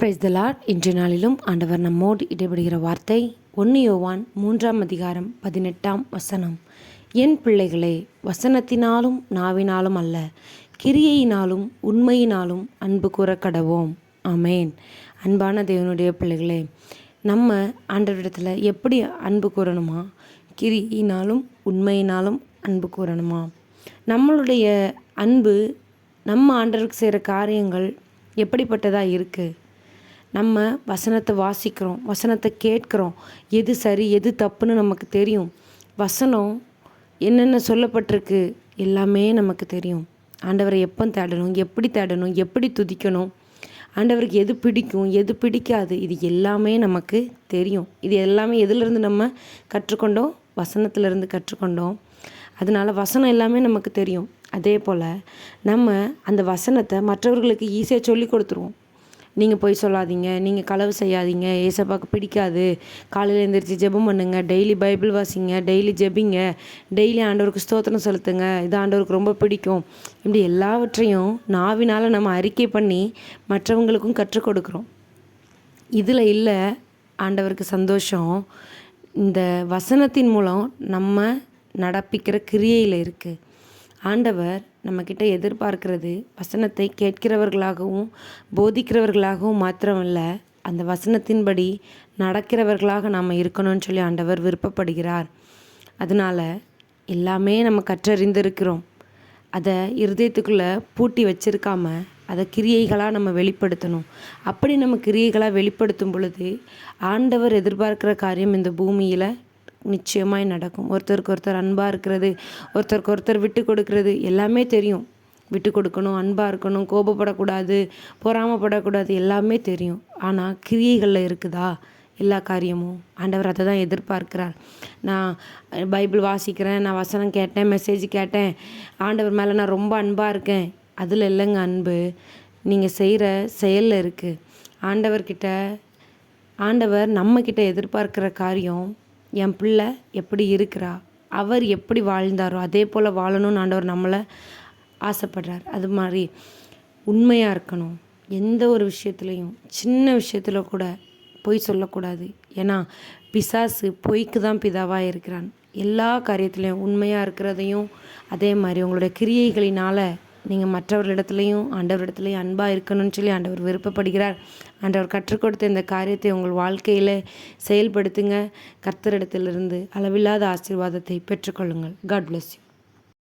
Praise the Lord. இன்றைய நாளிலும் ஆண்டவர் நம்மோடு இடைபடுகிற வார்த்தை 1 யோவான் 3:18 என் பிள்ளைகளே, வசனத்தினாலும் நாவினாலும் அல்ல, கிரியையினாலும் உண்மையினாலும் அன்பு கூற கடவோம். ஆமேன். அன்பான தேவனுடைய பிள்ளைகளே, நம்ம ஆண்டவரிடத்தில் எப்படி அன்பு கூறணுமா? கிரியினாலும் உண்மையினாலும் அன்பு கூறணுமா? நம்மளுடைய அன்பு நம்ம ஆண்டவருக்கு செய்கிற காரியங்கள் எப்படிப்பட்டதாக இருக்குது? நம்ம வசனத்தை வாசிக்கிறோம், வசனத்தை கேட்குறோம், எது சரி எது தப்புன்னு நமக்கு தெரியும். வசனம் என்னென்ன சொல்லப்பட்டிருக்கு எல்லாமே நமக்கு தெரியும். ஆண்டவரை எப்போ தேடணும், எப்படி தேடணும், எப்படி துதிக்கணும், ஆண்டவருக்கு எது பிடிக்கும் எது பிடிக்காது, இது எல்லாமே நமக்கு தெரியும். இது எல்லாமே எதிலிருந்து நம்ம கற்றுக்கொண்டோம்? வசனத்திலிருந்து கற்றுக்கொண்டோம். அதனால் வசனம் எல்லாமே நமக்கு தெரியும். அதே போல் நம்ம அந்த வசனத்தை மற்றவர்களுக்கு ஈஸியாக சொல்லி கொடுத்துருவோம். நீங்கள் போய் சொல்லாதீங்க, நீங்கள் களவு செய்யாதீங்க, ஏசப்பாவுக்கு பிடிக்காது, காலையில் எழுந்திரிச்சு ஜெபம் பண்ணுங்க, டெய்லி பைபிள் வாசிங்க, டெய்லி ஜெபிங்க, டெய்லி ஆண்டவருக்கு ஸ்தோத்திரம் செலுத்துங்க, இது ஆண்டவருக்கு ரொம்ப பிடிக்கும். இப்படி எல்லாவற்றையும் நாவினால் நம்ம அறிக்கை பண்ணி மற்றவங்களுக்கும் கற்றுக் கொடுக்குறோம். இதில் இல்லை ஆண்டவருக்கு சந்தோஷம். இந்த வசனத்தின் மூலம் நம்ம நடப்பிக்கிற கிரியையில் இருக்குது. ஆண்டவர் நம்மக்கிட்ட எதிர்பார்க்கிறது வசனத்தை கேட்கிறவர்களாகவும் போதிக்கிறவர்களாகவும் மாத்திரமல்ல, அந்த வசனத்தின்படி நடக்கிறவர்களாக நாம் இருக்கணும்னு சொல்லி ஆண்டவர் விருப்பப்படுகிறார். அதனால் எல்லாமே நம்ம கற்றறிந்திருக்கிறோம். அதை இருதயத்துக்குள்ளே பூட்டி வச்சிருக்காம அதை கிரியைகளாக நம்ம வெளிப்படுத்தணும். அப்படி நம்ம கிரியைகளாக வெளிப்படுத்தும் பொழுது ஆண்டவர் எதிர்பார்க்கிற காரியம் இந்த பூமியில் நிச்சயமாய் நடக்கும். ஒருத்தருக்கு ஒருத்தர் அன்பாக இருக்கிறது, ஒருத்தருக்கு ஒருத்தர் விட்டு கொடுக்கறது எல்லாமே தெரியும். விட்டு கொடுக்கணும், அன்பாக இருக்கணும், கோபப்படக்கூடாது, பொறாமப்படக்கூடாது, எல்லாமே தெரியும். ஆனால் கிரியைகளில் இருக்குதா எல்லா காரியமும்? ஆண்டவர் அதை தான் எதிர்பார்க்கிறார். நான் பைபிள் வாசிக்கிறேன், நான் வசனம் கேட்டேன், மெசேஜ் கேட்டேன், ஆண்டவர் மேலே நான் ரொம்ப அன்பாக இருக்கேன், அதில் இல்லைங்க அன்பு. நீங்கள் செய்கிற செயலில் இருக்குது. ஆண்டவர் நம்மக்கிட்ட எதிர்பார்க்கிற காரியம், என் பிள்ளை எப்படி இருக்கிறா, அவர் எப்படி வாழ்ந்தாரோ அதே போல் வாழணும்னு ஆண்டவர் நம்மளை ஆசைப்படுறார். அது மாதிரி உண்மையாக இருக்கணும். எந்த ஒரு விஷயத்துலையும், சின்ன விஷயத்தில் கூட பொய் சொல்லக்கூடாது. ஏன்னா பிசாசு பொய்க்கு தான் பிதாவாக இருக்கிறான். எல்லா காரியத்துலேயும் உண்மையாக இருக்கிறதையும், அதே மாதிரி உங்களுடைய கிரியைகளினால் நீங்கள் மற்றவர்களிடத்துலையும் ஆண்டவரிடத்துலையும் அன்பாக இருக்கணும்னு சொல்லி ஆண்டவர் விருப்பப்படுகிறார். ஆண்டவர் கற்றுக் கொடுத்த இந்த காரியத்தை உங்கள் வாழ்க்கையில் செயல்படுத்துங்க. கர்த்தரிடத்திலிருந்து அளவில்லாத ஆசீர்வாதத்தை பெற்றுக்கொள்ளுங்கள். God bless you.